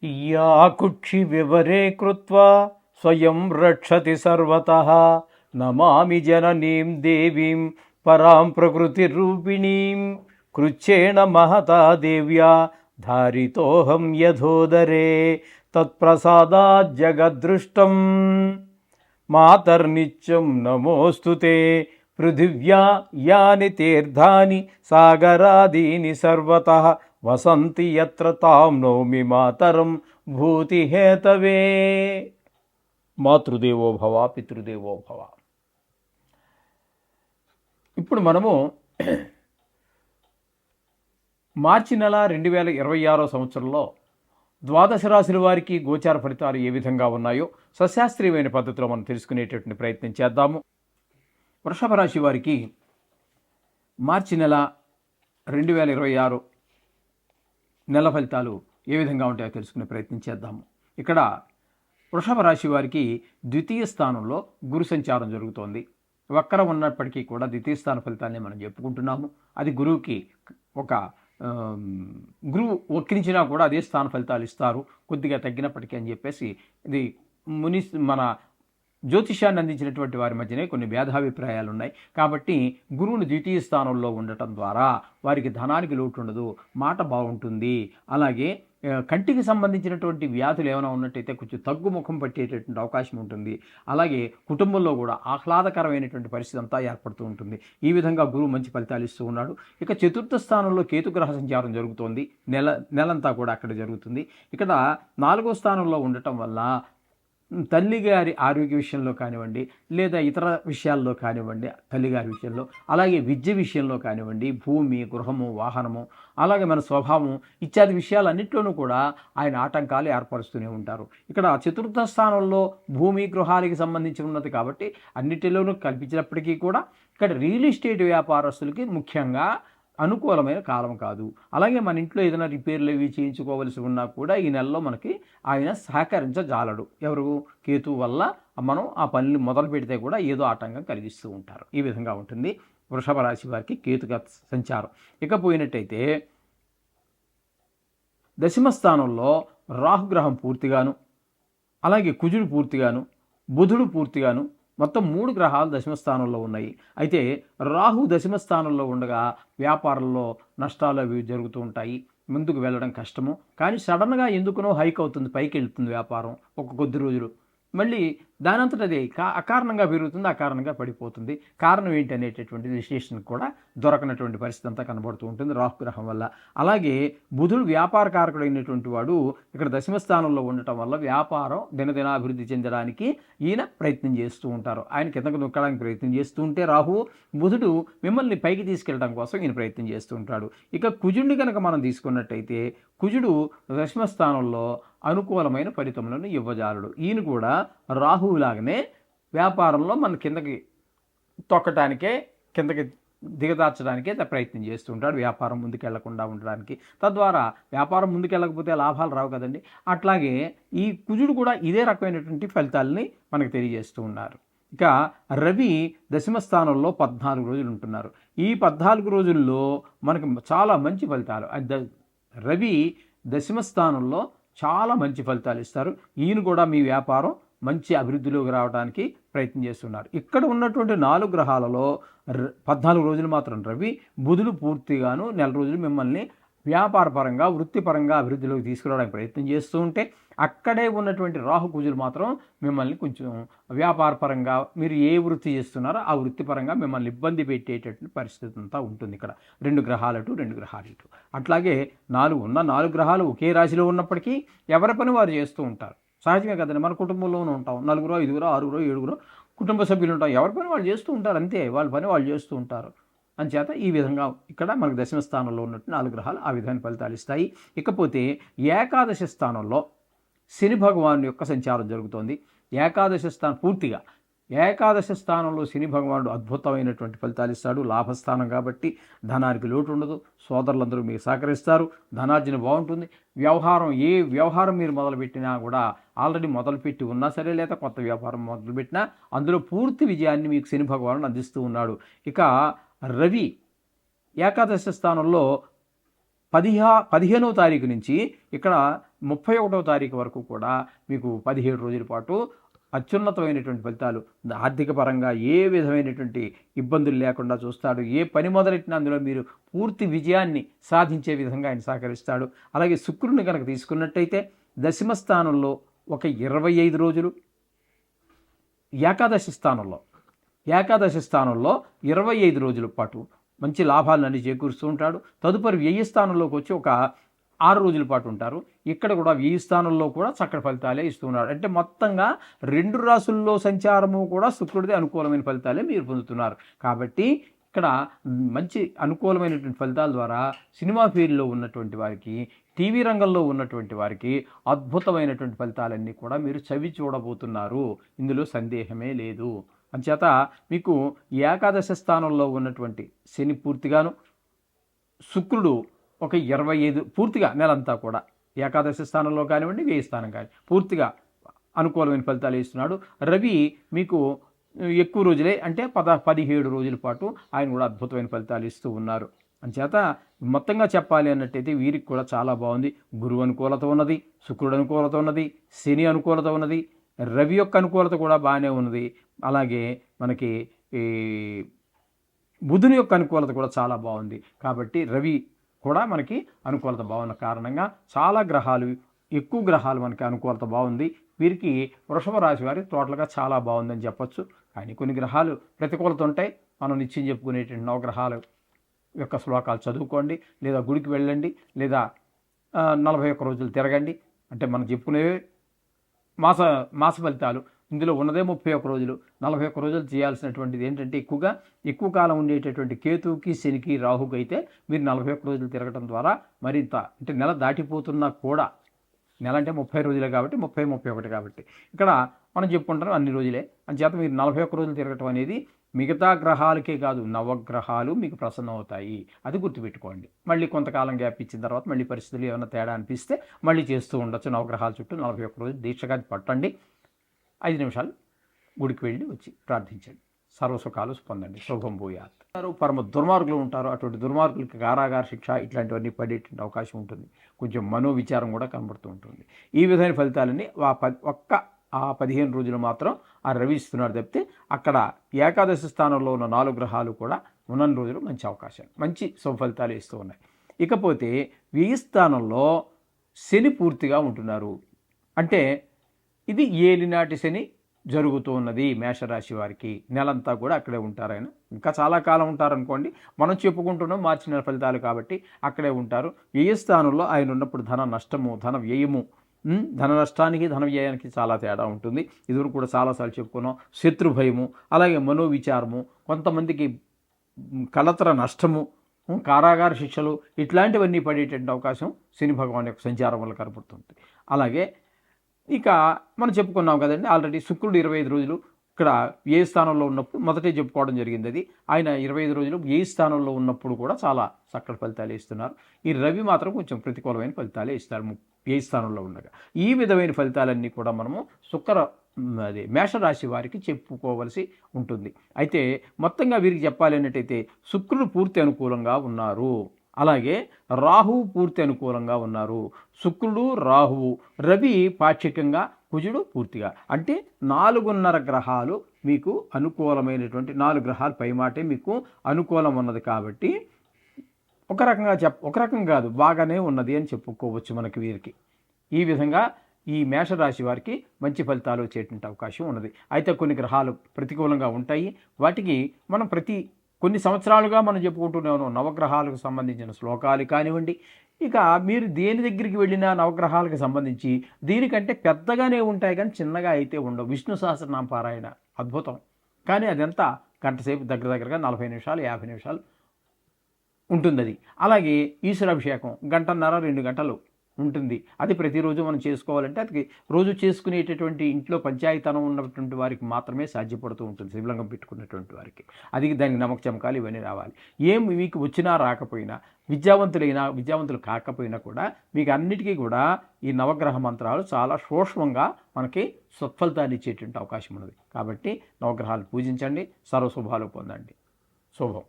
या कुक्षि विवरे कृत्वा स्वयं रक्षति सर्वतः नमामि जननीं देवीं परां प्रकृतिरूपिणीं कृच्छेण महता देव्या धारितोऽहं यथोदरे तत्प्रसादात् जगद्दृष्टं मातर्नित्यं नमोऽस्तु ते पृथिव्या यानि तीर्थानि सागरादीनि सर्वतः వసంతి యత్ర తాం నౌమి మాతరం భూతిహేతవే. మాతృదేవో భవ పితృదేవో భవ. ఇప్పుడు మనము మార్చి నెల 2026 సంవత్సరంలో ద్వాదశ రాశుల వారికి గోచార ఫలితాలు ఏ విధంగా ఉన్నాయో సశాస్త్రీయమైన పద్ధతిలో మనం తెలుసుకునేటటువంటి ప్రయత్నం చేద్దాము. వృషభ రాశి వారికి మార్చి నెల 2026 నెల ఫలితాలు ఏ విధంగా ఉంటాయో తెలుసుకునే ప్రయత్నం చేద్దాము. ఇక్కడ వృషభ రాశి వారికి ద్వితీయ స్థానంలో గురు సంచారం జరుగుతోంది. వక్రం ఉన్నప్పటికీ కూడా ద్వితీయ స్థాన ఫలితాన్ని మనం చెప్పుకుంటున్నాము. అది గురువుకి ఒక గురువు వక్రించినా కూడా అదే స్థాన ఫలితాలు ఇస్తారు, కొద్దిగా తగ్గినప్పటికీ అని చెప్పేసి ఇది మన జ్యోతిష్యాన్ని అందించినటువంటి వారి మధ్యనే కొన్ని భేదాభిప్రాయాలు ఉన్నాయి. కాబట్టి గురువుని ద్వితీయ స్థానంలో ఉండటం ద్వారా వారికి ధనానికి లోటు ఉండదు, మాట బాగుంటుంది. అలాగే కంటికి సంబంధించినటువంటి వ్యాధులు ఏమైనా ఉన్నట్టయితే కొంచెం తగ్గుముఖం పట్టేటటువంటి అవకాశం ఉంటుంది. అలాగే కుటుంబంలో కూడా ఆహ్లాదకరమైనటువంటి పరిస్థితి అంతా ఏర్పడుతూ ఉంటుంది. ఈ విధంగా గురువు మంచి ఫలితాలు ఇస్తూ ఉన్నాడు. ఇక చతుర్థ స్థానంలో కేతుగ్రహ సంచారం జరుగుతోంది. నెలంతా కూడా అక్కడ జరుగుతుంది. ఇక్కడ 4వ స్థానంలో ఉండటం వల్ల తల్లిగారి ఆరోగ్య విషయంలో కానివ్వండి, లేదా ఇతర విషయాల్లో కానివ్వండి, తల్లిగారి విషయంలో, అలాగే విద్య విషయంలో కానివ్వండి, భూమి, గృహము, వాహనము, అలాగే మన స్వభావం ఇత్యాది విషయాలన్నింటిలోనూ కూడా ఆయన ఆటంకాలు ఏర్పరుస్తూనే ఉంటారు. ఇక్కడ చతుర్థ స్థానంలో భూమి, గృహాలకి సంబంధించి ఉన్నది కాబట్టి అన్నిటిలోనూ కల్పించినప్పటికీ కూడా ఇక్కడ రియల్ ఎస్టేట్ వ్యాపారస్తులకి ముఖ్యంగా అనుకూలమైన కాలం కాదు. అలాగే మన ఇంట్లో ఏదైనా రిపేర్లు ఇవి చేయించుకోవలసి ఉన్నా కూడా ఈ నెలలో మనకి ఆయన సహకరించజాలడు. ఎవరు? కేతు వల్ల మనం ఆ పనులు మొదలు పెడితే కూడా ఏదో ఆటంకం కలిగిస్తూ ఉంటారు. ఈ విధంగా ఉంటుంది వృషభ రాశి వారికి కేతుగా సంచారం. ఇకపోయినట్టయితే దశమ స్థానంలో రాహుగ్రహం పూర్తిగాను, అలాగే కుజుడు పూర్తిగాను, బుధుడు పూర్తిగాను, మొత్తం 3 గ్రహాలు దశమ స్థానంలో ఉన్నాయి. అయితే రాహు దశమ స్థానంలో ఉండగా వ్యాపారంలో నష్టాలు అవి జరుగుతూ ఉంటాయి. ముందుకు వెళ్ళడం కష్టము. కానీ సడన్గా ఎందుకునో హైక్ అవుతుంది, పైకి వెళ్తుంది వ్యాపారం ఒక కొద్ది రోజులు. మళ్ళీ దానంతట అదే అకారణంగా పెరుగుతుంది, అకారణంగా పడిపోతుంది. కారణం ఏంటి అనేటటువంటి విశ్లేషణ కూడా దొరకనటువంటి పరిస్థితి అంతా కనబడుతూ ఉంటుంది రాహుగ్రహం వల్ల. అలాగే బుధుడు వ్యాపార కారకుడైనటువంటి వాడు ఇక్కడ దశమ స్థానంలో ఉండటం వల్ల వ్యాపారం దినదినాభివృద్ధి చెందడానికి ఈయన ప్రయత్నం చేస్తూ ఉంటారు. ఆయన కిందకు నొక్కడానికి ప్రయత్నం చేస్తూ ఉంటే రాహు, బుధుడు మిమ్మల్ని పైకి తీసుకెళ్ళడం కోసం ఈయన ప్రయత్నం చేస్తూ ఉంటాడు. ఇక కుజుడిని కనుక మనం తీసుకున్నట్టయితే కుజుడు దశమ స్థానంలో అనుకూలమైన ఫలితములను ఇవ్వజాలడు. ఈయన కూడా రాహువులాగానే వ్యాపారంలో మన కిందకి తొక్కటానికే, కిందకి దిగదార్చడానికే ప్రయత్నం చేస్తూ ఉంటాడు, వ్యాపారం ముందుకెళ్లకుండా ఉండడానికి. తద్వారా వ్యాపారం ముందుకెళ్ళకపోతే లాభాలు రావు కదండి. అట్లాగే ఈ కుజుడు కూడా ఇదే రకమైనటువంటి ఫలితాలని మనకు తెలియజేస్తూ ఉన్నారు. ఇక రవి దశమ స్థానంలో 14 రోజులు ఉంటున్నారు. ఈ 14 రోజుల్లో మనకు చాలా మంచి ఫలితాలు. రవి దశమ స్థానంలో చాలా మంచి ఫలితాలు ఇస్తారు. ఈయన కూడా మీ వ్యాపారం మంచి అభివృద్ధిలోకి రావడానికి ప్రయత్నం చేస్తున్నారు. ఇక్కడ ఉన్నటువంటి 4 గ్రహాలలో 14 రోజులు మాత్రం రవి, బుధుడు పూర్తిగాను నెల రోజులు మిమ్మల్ని వ్యాపారపరంగా, వృత్తిపరంగా అభివృద్ధిలోకి తీసుకురావడానికి ప్రయత్నం చేస్తూ ఉంటే, అక్కడే ఉన్నటువంటి రాహు, కుజులు మాత్రం మిమ్మల్ని కొంచెం వ్యాపారపరంగా మీరు ఏ వృత్తి చేస్తున్నారో ఆ వృత్తిపరంగా మిమ్మల్ని ఇబ్బంది పెట్టేటటువంటి పరిస్థితి అంతా ఉంటుంది. ఇక్కడ 2 గ్రహాలు అటు, 2 గ్రహాలు ఇటు. అట్లాగే 4 గ్రహాలు ఒకే రాశిలో ఉన్నప్పటికీ ఎవరి పని వారు చేస్తూ ఉంటారు. సహజమే కదండి. మన కుటుంబంలోనూ ఉంటాం, 4, 5, 6, 7 కుటుంబ సభ్యులు ఉంటాం. ఎవరి పని వాళ్ళు చేస్తూ ఉంటారు, అంతే. వాళ్ళ పని వాళ్ళు చేస్తూ ఉంటారు. అంచేత ఈ విధంగా ఇక్కడ మనకు దశమ స్థానంలో ఉన్నట్టు 4 గ్రహాలు ఆ విధమైన ఫలితాలు ఇస్తాయి. ఇకపోతే ఏకాదశ స్థానంలో శని భగవాను యొక్క సంచారం జరుగుతోంది. ఏకాదశ స్థానంలో శని భగవానుడు అద్భుతమైనటువంటి ఫలితాలు ఇస్తాడు. లాభస్థానం కాబట్టి ధనానికి లోటు ఉండదు, సోదరులందరూ మీకు సహకరిస్తారు, ధనార్జన బాగుంటుంది. ఏ వ్యవహారం మీరు మొదలుపెట్టినా కూడా, ఆల్రెడీ మొదలుపెట్టి ఉన్నా సరే, లేదా కొత్త వ్యాపారం మొదలుపెట్టినా అందులో పూర్తి విజయాన్ని మీకు శని భగవానుడు అందిస్తూ ఉన్నాడు. ఇక రవి ఏకాదశ స్థానంలో 15వ తారీఖు నుంచి ఇక్కడ 31వ తారీఖు వరకు కూడా మీకు 17 రోజుల పాటు అత్యున్నతమైనటువంటి ఫలితాలు, ఆర్థిక పరంగా ఏ విధమైనటువంటి ఇబ్బందులు లేకుండా చూస్తాడు. ఏ పని మొదలెట్టినా అందులో మీరు పూర్తి విజయాన్ని సాధించే విధంగా ఆయన సహకరిస్తాడు. అలాగే శుక్రుడిని కనుక తీసుకున్నట్టయితే దశమ స్థానంలో ఒక 25 రోజులు, ఏకాదశి స్థానంలో 25 రోజుల పాటు మంచి లాభాలన్నీ చేకూరుస్తూ ఉంటాడు. తదుపరి వ్యయ స్థానంలోకి వచ్చి ఒక 6 రోజుల పాటు ఉంటారు. ఇక్కడ కూడా వ్యయ స్థానంలో కూడా చక్కటి ఫలితాలే ఇస్తున్నాడు. అంటే మొత్తంగా 2 రాసుల్లో సంచారము కూడా శుక్రుడిది అనుకూలమైన ఫలితాలే మీరు పొందుతున్నారు. కాబట్టి ఇక్కడ మంచి అనుకూలమైనటువంటి ఫలితాల ద్వారా సినిమా ఫీల్డ్లో ఉన్నటువంటి వారికి, టీవీ రంగంలో ఉన్నటువంటి వారికి అద్భుతమైనటువంటి ఫలితాలన్నీ కూడా మీరు చవి చూడబోతున్నారు. ఇందులో సందేహమే లేదు. అంచేత మీకు ఏకాదశ స్థానంలో ఉన్నటువంటి శని పూర్తిగాను, శుక్రుడు ఒక 25 పూర్తిగా నెలంతా కూడా ఏకాదశి స్థానంలో కానివ్వండి, వ్యయ స్థానం కానీ పూర్తిగా అనుకూలమైన ఫలితాలు ఇస్తున్నాడు. రవి మీకు ఎక్కువ రోజులే, అంటే 17 రోజుల పాటు ఆయన కూడా అద్భుతమైన ఫలితాలు ఇస్తూ ఉన్నారు. అంచేత మొత్తంగా చెప్పాలి అన్నట్టయితే వీరికి కూడా చాలా బాగుంది. గురువు అనుకూలత ఉన్నది, శుక్రుడు అనుకూలత ఉన్నది, శని అనుకూలత ఉన్నది, రవి యొక్క అనుకూలత కూడా బాగానే ఉన్నది. అలాగే మనకి ఈ బుధుని యొక్క అనుకూలత కూడా చాలా బాగుంది. కాబట్టి రవి కూడా మనకి అనుకూలత బాగున్న కారణంగా చాలా గ్రహాలు, ఎక్కువ గ్రహాలు మనకి అనుకూలత బాగుంది. వీరికి వృషభ రాశి వారికి టోటల్గా చాలా బాగుందని చెప్పొచ్చు. కానీ కొన్ని గ్రహాలు ప్రతికూలత ఉంటాయి. మనం నిత్యం చెప్పుకునేటువంటి నవగ్రహాలు యొక్క శ్లోకాలు చదువుకోండి, లేదా గుడికి వెళ్ళండి, లేదా 41 రోజులు తిరగండి. అంటే మనం చెప్పుకునేవి మాస ఫలితాలు. ఇందులో ఉన్నదే 31 రోజులు. 41 రోజులు చేయాల్సినటువంటిది ఏంటంటే ఎక్కువ కాలం ఉండేటటువంటి కేతువుకి, శనికి, రాహుకి అయితే మీరు 41 రోజులు తిరగడం ద్వారా మరింత, అంటే నెల దాటిపోతున్నా కూడా, నెల అంటే 30 రోజులే కాబట్టి 30, 31 కాబట్టి ఇక్కడ మనం చెప్పుకుంటాం అన్ని రోజులే. అంచేత మీరు 41 రోజులు తిరగటం అనేది మిగతా గ్రహాలకే కాదు, నవగ్రహాలు మీకు ప్రసన్నం అవుతాయి. అది గుర్తుపెట్టుకోండి. మళ్ళీ కొంతకాలం గ్యాప్ ఇచ్చిన తర్వాత మళ్ళీ పరిస్థితులు ఏమైనా తేడా అనిపిస్తే మళ్ళీ చేస్తూ ఉండొచ్చు. నవగ్రహాల చుట్టూ 41 రోజులు దీక్షగా పట్టండి. 5 నిమిషాలు గుడికి వెళ్ళి వచ్చి ప్రార్థించండి. సర్వసుఖాలు పొందండి. శుభం భూయాత్. పరమ దుర్మార్గులు ఉంటారు. అటువంటి దుర్మార్గులకి కారాగార శిక్ష ఇట్లాంటివన్నీ పడేటువంటి అవకాశం ఉంటుంది. కొంచెం మనోవిచారం కూడా కనబడుతూ ఉంటుంది. ఈ విధమైన ఫలితాలన్నీ ఆ 15 రోజులు మాత్రం ఆ రవి ఇస్తున్నాడు తప్పితే, అక్కడ ఏకాదశి స్థానంలో ఉన్న 4 గ్రహాలు కూడా ఉన్న రోజులు మంచి అవకాశాలు, మంచి శుభ ఫలితాలు ఇస్తూ ఉన్నాయి. ఇకపోతే వ్యయ స్థానంలో శని పూర్తిగా ఉంటున్నారు. అంటే ఇది ఏలినాటి శని జరుగుతూ ఉన్నది మేషరాశి వారికి. నెలంతా కూడా అక్కడే ఉంటారు. ఆయన ఇంకా చాలా కాలం ఉంటారనుకోండి. మనం చెప్పుకుంటున్నాం మార్చి నెల ఫలితాలు కాబట్టి అక్కడే ఉంటారు. వ్యయ స్థానంలో ఆయన ఉన్నప్పుడు ధన నష్టము, ధన వ్యయము, ధన నష్టానికి, ధన వ్యయానికి చాలా తేడా ఉంటుంది. ఇదివరకు కూడా చాలాసార్లు చెప్పుకున్నాం. శత్రు భయము, అలాగే మనోవిచారము, కొంతమందికి కలతర నష్టము, కారాగార శిక్షలు ఇట్లాంటివన్నీ పడేటువంటి అవకాశం శని భగవాన్ యొక్క సంచారం వల్ల కనపడుతుంది. అలాగే ఇక మనం చెప్పుకున్నాం కదండి ఆల్రెడీ, శుక్రుడు 25 రోజులు ఇక్కడ ఏ స్థానంలో ఉన్నప్పుడు మొదటే చెప్పుకోవడం జరిగింది. అది ఆయన 25 రోజులు ఏ స్థానంలో ఉన్నప్పుడు కూడా చాలా చక్కటి ఫలితాలు ఇస్తున్నారు. ఈ రవి మాత్రం కొంచెం ప్రతికూలమైన ఫలితాలే ఇస్తారు ఏ స్థానంలో ఉండగా. ఈ విధమైన ఫలితాలన్నీ కూడా మనము మేషరాశి వారికి చెప్పుకోవలసి ఉంటుంది. అయితే మొత్తంగా వీరికి చెప్పాలి అన్నట్టయితే శుక్రుడు పూర్తి అనుకూలంగా ఉన్నారు. అలాగే రాహువు పూర్తి అనుకూలంగా ఉన్నారు. శుక్రుడు, రాహువు, రవి పాక్షికంగా, కుజుడు పూర్తిగా. అంటే 4.5 గ్రహాలు మీకు అనుకూలమైనటువంటి 4 గ్రహాలు పైమాటే మీకు అనుకూలం ఉన్నది. కాబట్టి ఒక రకం కాదు, బాగానే ఉన్నది అని చెప్పుకోవచ్చు మనకి వీరికి. ఈ విధంగా ఈ మేషరాశి వారికి మంచి ఫలితాలు వచ్చేటువంటి అవకాశం ఉన్నది. అయితే కొన్ని గ్రహాలు ప్రతికూలంగా ఉంటాయి. వాటికి మనం కొన్ని సంవత్సరాలుగా మనం చెప్పుకుంటూనే ఉన్నాం. నవగ్రహాలకు సంబంధించిన శ్లోకాలు కానివ్వండి, ఇక మీరు దేని దగ్గరికి వెళ్ళినా నవగ్రహాలకు సంబంధించి దీనికంటే పెద్దగానే ఉంటాయి, కానీ చిన్నగా అయితే ఉండవు. విష్ణు సహస్రనామ పారాయణ అద్భుతం. కానీ అదంతా గంటసేపు, దగ్గరగా 40 నిమిషాలు, 50 నిమిషాలు ఉంటుంది అది. అలాగే ఈశ్వరాభిషేకం 1.5, 2 గంటలు ఉంటుంది. అది ప్రతిరోజు మనం చేసుకోవాలంటే అది రోజు చేసుకునేటటువంటి ఇంట్లో పంచాయతనం ఉన్నటువంటి వారికి మాత్రమే సాధ్యపడుతూ ఉంటుంది. శివలింగం పెట్టుకున్నటువంటి వారికి అది దానికి నమ్మక చమకాలు ఇవన్నీ రావాలి. మీకు వచ్చినా రాకపోయినా, విద్యావంతులు కాకపోయినా కూడా మీకు అన్నిటికీ కూడా ఈ నవగ్రహ మంత్రాలు చాలా సూక్ష్మంగా మనకి సత్ఫలితాన్ని ఇచ్చేటువంటి అవకాశం ఉన్నది. కాబట్టి నవగ్రహాలు పూజించండి, సర్వశుభాలు పొందండి. శుభం.